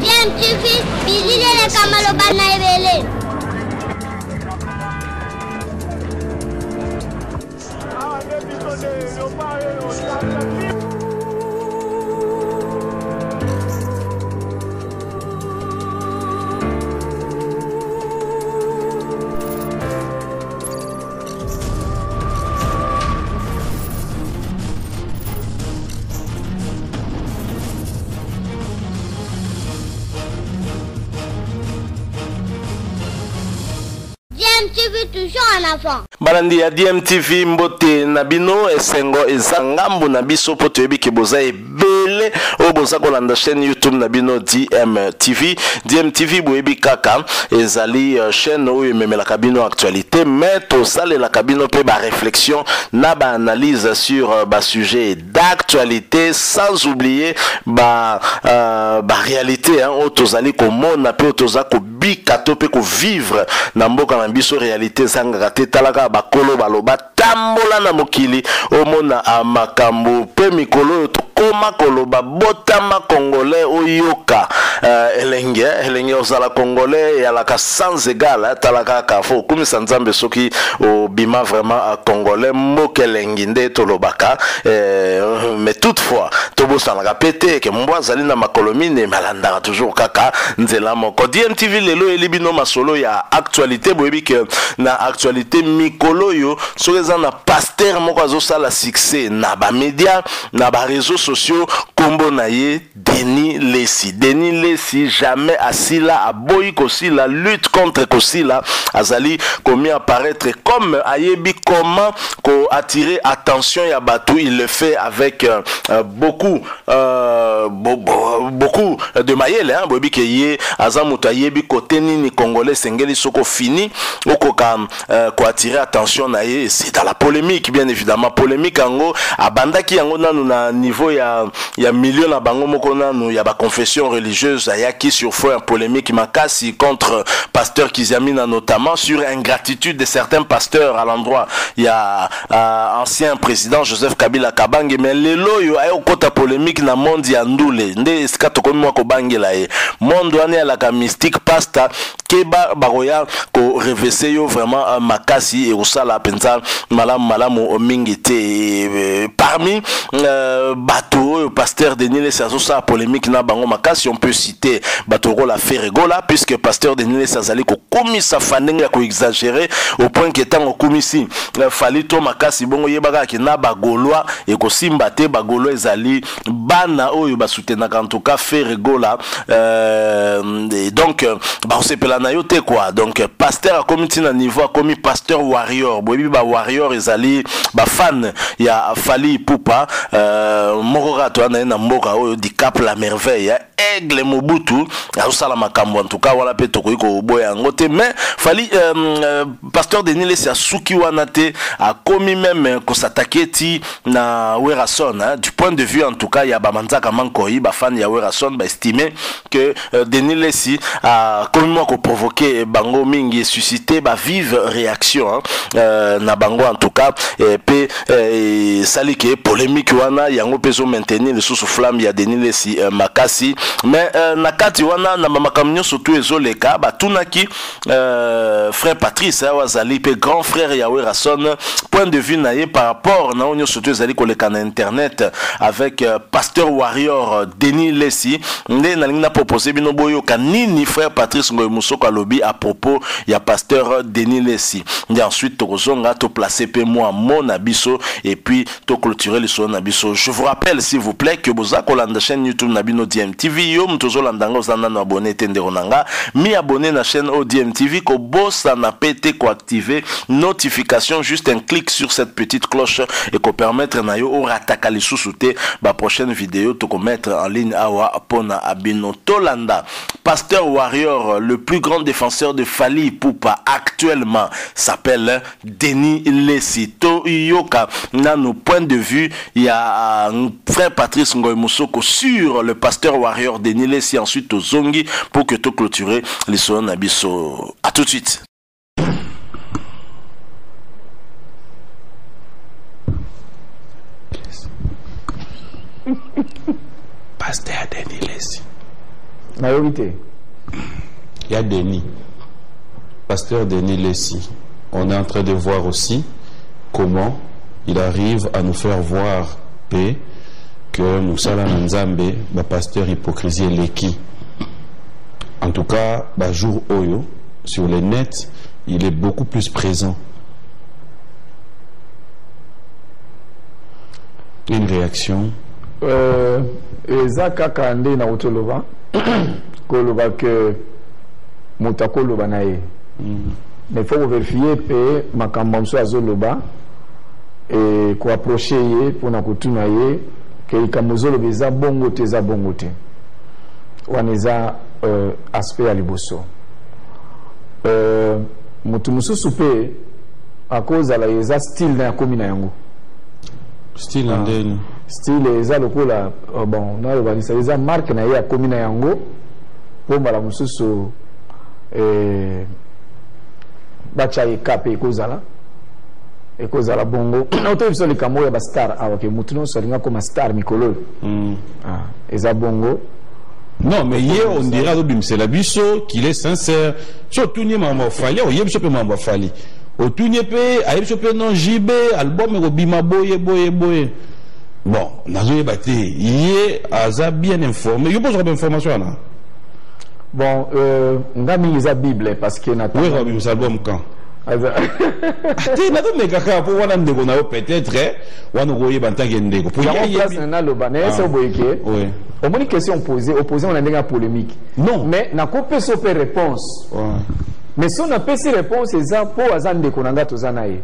DMTV, bilile kamalo bana ebele. DMTV toujours en avant. Balandi ya DMTV mbote nabino esengo ezangambu na biso po toyebi ke boza ebele o boza kolanda chaîne YouTube nabino DMTV. DMTV boyebi kaka ezali chaîne oyo ememelaka bino actualité mais tosalela kabino pe ba réflexion na ba analyse sur ba sujet d'actualité sans oublier ba réalité hein o tozali komona pe toza ko bika to pe ko vivre na mboka na biso réalité sanga te talaka bakolo baloba tambola na mokili omona amakambo pe mikolo koma koloba botama congolais oyoka elenge osala congolais ya la sans égal talaka kafo kumi sanzambe soki obima vraiment congolais mokelengi nde tolobaka mais toutefois tobosana pété ke mbwa zali na makolomine malandaka toujours kaka nzela moko DMTV lelo elibino masolo ya actualité boyebi ke na actualité mikolo yo soki na pasteur moko azosala succès na ba média na ba réseaux sociaux kombo na ye Denis Lesi jamais asila aboyi kosila lutte contre kosila azali komi apparaître comme ayebi comment ko attirer attention ya batou il le fait avec beaucoup de mayele hein boyebi ke ye azamuta ayebi côté nini congolais sengeli soko fini okoka ko attirer attention na ye c'est dans la polémique bien évidemment polémique ango abandaki yango nanu na niveau ya milieu na bango moko nanu ya ba confession religieuse ayaki sur fond polémique makasi contre pasteur Kiziamina notamment sur ingratitude de certains pasteurs à l'endroit il y a ancien président Joseph Kabila Kabange mais lelo yo ayo kota polémique na monde ya ndule nde skato komi mwa ko bangela e monde wane la ka mystique pasta keba baroya ko revese yo vraiment makasi et osala penza malamu mingi te parmi bateau pasteur Denis Lesi azosa polémique na bango makasi on peut citer Batoro la Ferregola puisque pasteur Denis Lesi azali ko komisa fandenge ya ko exagérer au point que tant komisi falito makasi bongo yebaka ki na bagolwa et ko simba te bagolwa ezali bana oyo basutenaka en tout cas Ferregola et donc ba osepela na yo te quoi donc pasteur a komiti na niveau a komi pasteur warrior boyebi ba warrior ezali ba fan ya Fally Ipupa mokora to na mboka oyo di Cap la Merveille Aigle Mobutu azosala makambo en tout cas wala pe tokoyi ko boya ngote mais Fally pasteur Denis Lesi asuki wana te a komi même ko s'attaquer ti na Werason hein, du point de vue en tout cas ya ba manzaka mankoyi ba fan ya Werason ba estimer que Denis Lesi a komi mo ko provoquer bango mingi susciter ba vive réaction hein, na bango en tout cas pe sali ke polémique wana yango peso maintenir le sous flamme ya Denis Lesi makasi mais nakati wana na mamakamnyo surtout ezoleka batunaki frère Patrice wazali pe grand frère ya Werason point de vue naie par rapport na onyo surtout ezali koleka na internet avec pasteur warrior Denis Lesi nde na proposer bino boyo kanini frère Patrice Ngoy Musoko alobi à propos ya pasteur Denis Lesi et ensuite tokozonga to placer pe moi mon abiso et puis to clôturer le son abiso. Je vous rappelle s'il vous plaît que boza kolanda chaîne YouTube nabino DMTV yo mtozo landanga zana na abonné tenderonanga mi abonné na chaîne DMTV ko bossa na pété ko activer notification juste un clic sur cette petite cloche et ko permettre na yo o rataka les sous-souté ba prochaine vidéo to ko mettre en ligne awa pona abino tolanda pasteur warrior le plus grand défenseur de Fally Ipupa actuellement s'appelle Denis Lesi to yoka na nos points de vue il y a frère Patrice Ngoy Musoko sur le pasteur warrior Denis Lesi ensuite au Zongi pour que tu clôturer les sons abisso. À tout de suite. Pasteur Denis Lessi. Majorité. Il y a Denis. Pasteur Denis Lessi. On est en train de voir aussi comment il arrive à nous faire voir paix que Moussala Nzambe, le pasteur hypocrisie Leki. En tout cas, jour Oyo, sur le net, il est beaucoup plus présent. Une réaction? Eza kaka nde na utoloba koloba que mutako loba na ye. Mais faut vérifier pe makambo mso azoloba et ko approcher ye pour na kutuna ye ke ikamozolo beza bongo te za bongo te. Waneza aspect ya liboso. Mutu mususu pe akoza la yeza style na komina yango. Style ndeni. Style eza lokola bon na lobalisa eza marque na ye ya komina yango po mala mususu bacha ekape ekozala bongo na oto biso likamo ya ba star awake mutu no salinga comme star mikolo eza bongo. Non, mais hier, on dirait à Bimsela Bisso qu'il est sincère. Surtout, il y a un fali, il y a un fali. Au tout n'y a pas, non, JB, album, et Bima boye. Bon, on a joué battu. Hier, Aza bien informé. Il y a pas d'information là. Bon, on a mis la Bible parce que n'a pas. Oui, on a mis l'album quand? Peut-être on a une question posée, opposée, on a une polémique. Non. Mais n'a pas de réponse. Mais si on a pas de réponse, c'est ça pour Azande Konanga Tozanae.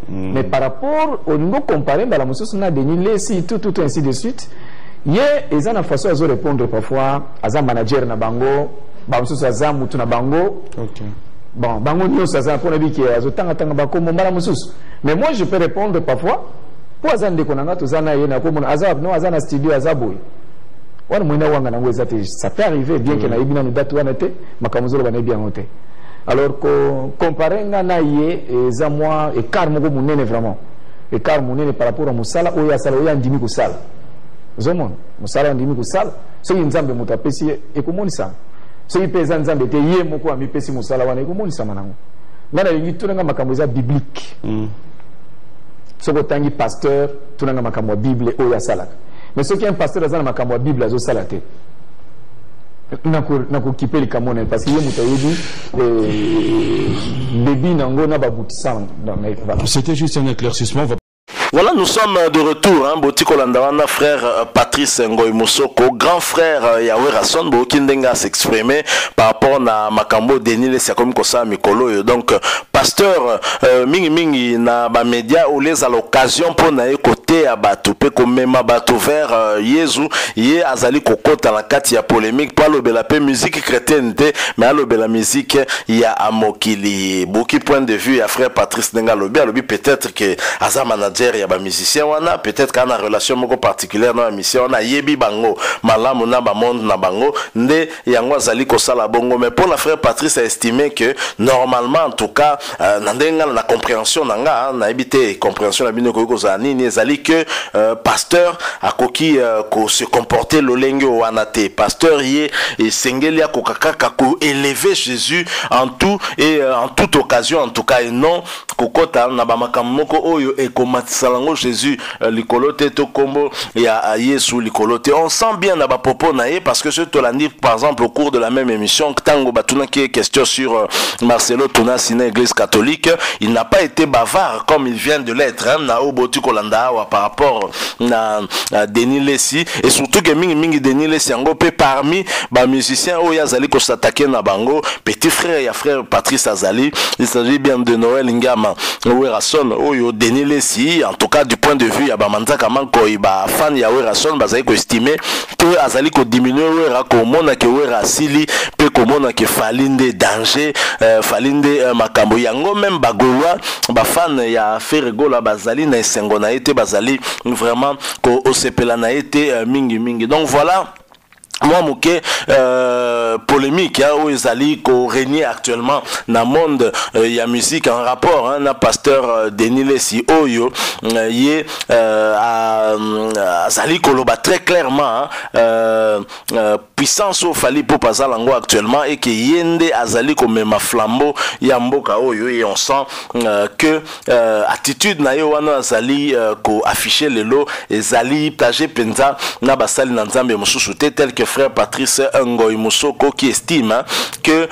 Mais par rapport au niveau comparé, la monsieur Sona Denis Lessi, tout ainsi de suite, il y a une façon de répondre parfois à un manager na bango, monsieur Azam Moutou na bango. Ok. Bon, mais moi je peux répondre parfois pour Azande Konanga Tozana Yena comme Azab non Azana studio Azaboy. Ça peut arriver bien que na ibina no datu wana te makamuzolo bana bien noté. Alors que comparer ngana ye za moi et car moko munene vraiment. Et car munene par rapport à musala oya sala oya ndimi ko sala. Zomon, musala ndimi ko sala, so nzambe mutapesi e komoni ça. Ce qui pèse en Zambie, c'est hier moko ami pesi musala wana ko moni samanango. Ngana yi tunanga makambo za biblique. Ce que tangi pasteur tunanga makambo Bible o ya salaka. Mais ce qui est un pasteur azana makambo Bible azo salate. Nako kipe likamone parce que yemuta yebi bebi nango na babutisa. C'était juste un éclaircissement. Voilà, nous sommes de retour, hein, Botiko Landawana, frère Patrice Ngoy Moussoko, grand frère Yahweh Rasson, Bokindenga s'exprimer par rapport à Makambo Denis Lessi comme Kosa Mikolo. Donc, pasteur Mingi na ba média ou les à l'occasion pour na côté à Batou, pe comme même Batou vers Yezu, yé azali kokota la kati ya polémique, pas le bela pe musique chrétienne, mais le bela musique ya amokili. Beaucoup point de vue à frère Patrice Ndenga Lobi, Lobi peut-être que Aza manager ya ba musicien wana peut-être qu'en relation moko particulière dans la mission on a yebi bango malamu na ba monde na bango nde yango azali ko sala bongo mais pour la frère Patrice a estimé que normalement en tout cas nandenga na compréhension nanga na ebité compréhension na bino ko za nini ezali que pasteur akoki ko se comporter lolenge wana te pasteur yé et sengeli akokaka ko élever Jésus en tout et en toute occasion en tout cas et non kokota na ba makamoko oyo e komatisa lango Jésus likolote to kombo ya Yesu likolote. On sent bien na ba popo na ye parce que ce tolandi par exemple au cours de la même émission tango batuna qui est question sur Marcelo Tonasina église catholique, il n'a pas été bavard comme il vient de l'être hein, na oboti kolanda par rapport na Denis Lessi et surtout que mingi Denis Lessi ngo pe parmi ba musiciens o yazali ko s'attaquer na bango petit frère ya frère Patrice Azali, il s'agit bien de Noël Ngama Yahweh Rasson oyo Denis Lessi en tout cas du point de vue ya ba manzaka manko ba fan ya Yahweh Rasson bazali ko estimer que azali ko diminuer ra ko mona ke Yahweh Rasili pe ko mona ke falinde danger falinde makambo yango même bagolwa ba fan ya Ferregola bazali na esengo na été bazali vraiment ko osepela na été mingi donc voilà moi moke polémique où ezali ko régner actuellement dans monde ya musique en rapport na pasteur Denis Lesi oyo ye azali koloba très clairement puissance au fali pour pazalango actuellement et que yende azali ko mema flambeau ya mboka oyo et on sent que attitude na yo wana azali ko afficher lelo ezali plagé penza na basali na nzambe mususu te tel que frère Patrice Ngoy Musoko qui estime que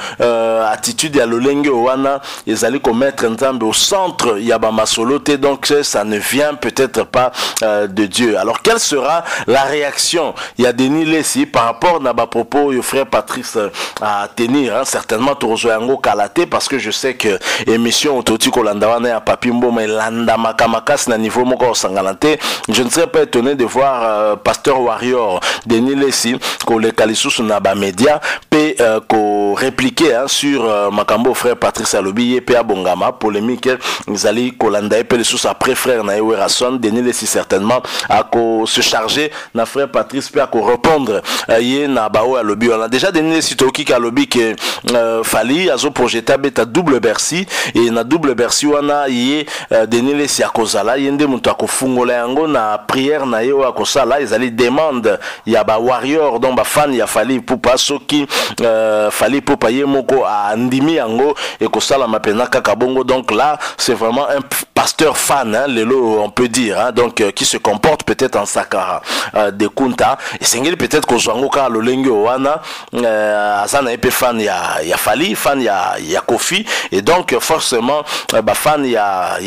attitude ya lolenge wana ezali ko mettre nzambe au centre ya ba masoloté, donc ça ne vient peut-être pas de Dieu. Alors quelle sera la réaction ya Denis Lesi par rapport na ba propos yo frère Patrice à tenir certainement tozoyango kalaté parce que je sais que émission ototi kolanda wana ya papi mboma elanda makamakas na niveau moko sangalante. Je ne serais pas étonné de voir pasteur Warrior Denis Lesi ko le kalisusu na ba média pe ko répliquer sur makambo frère Patrice Alobi pe abongama polémique izali kolanda pe le sous après frère na Werason Denis Lesi certainement à ko se charger na frère Patrice pe à ko répondre yé na bao Alobi on a déjà Denis Lesi toki ka Alobi que fali azo projeter beta double Bercy et na double Bercy wana yé Denis Lesi akozala yende mutu akofungola yango na prière na yo akosala izali demande ya ba Warrior donc ba fan ya fali pupa soki fali pupa ye moko a ndimi yango et kosala mapena kaka bongo. Donc là c'est vraiment un pasteur fan lelo on peut dire donc qui se comporte peut-être en sakara de kunta et sengeli peut-être ko zwango ka lolenge wana azana epé fan ya fali fan ya Kofi et donc forcément ba fan ya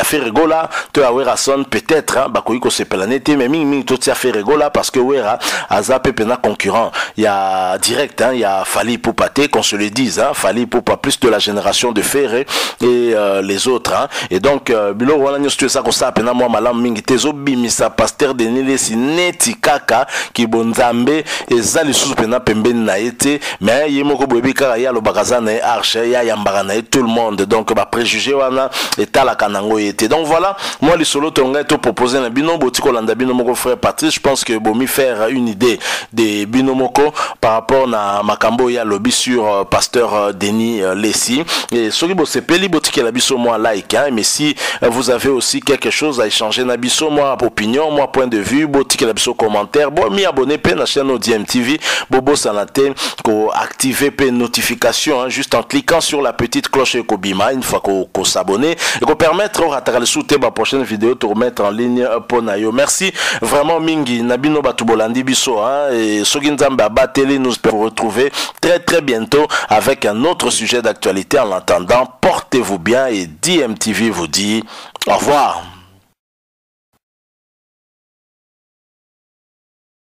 Ferregola to ya Werason peut-être ba koyi ko se planète mais mingi to tia Ferregola parce que Wera aza pepena concurrent il y a direct il y a Fali Poupaté qu'on se le dise Fali Poupa plus de la génération de Ferré et les autres et donc bilo wana nyo ça ko sa pena moi malam mingi tezo bimisa pasteur Denis Lesi neti kaka ki bonzambe ezali sous pena pembeni na été mais yemoko boyebi kaka ya lo bakazana et arche ya yambara na tout le monde donc ba préjugé wana etala kanango été. Donc voilà moi les solo tonga to proposer na bino botiko landa bino moko frère Patrice. Je pense que bomi faire une idée de binomoko par rapport na makambo ya lobby sur pasteur Denis Lesi et soki bo sepeli botiki la biso moi like mais si vous avez aussi quelque chose à échanger na biso moi opinion moi point de vue botiki la biso commentaire bo mi abonner pe na chaîne ODM TV bobo sanate ko activer pe notification juste en cliquant sur la petite cloche et kobima une fois ko s'abonner et ko permettre au rattraper sous ma prochaine vidéo te remettre en ligne pour nayo. Merci vraiment mingi nabino batubolandi biso et soki nzambe abateli nous peut vous retrouver très bientôt avec un autre sujet d'actualité. En attendant, portez-vous bien et DMTV vous dit au revoir.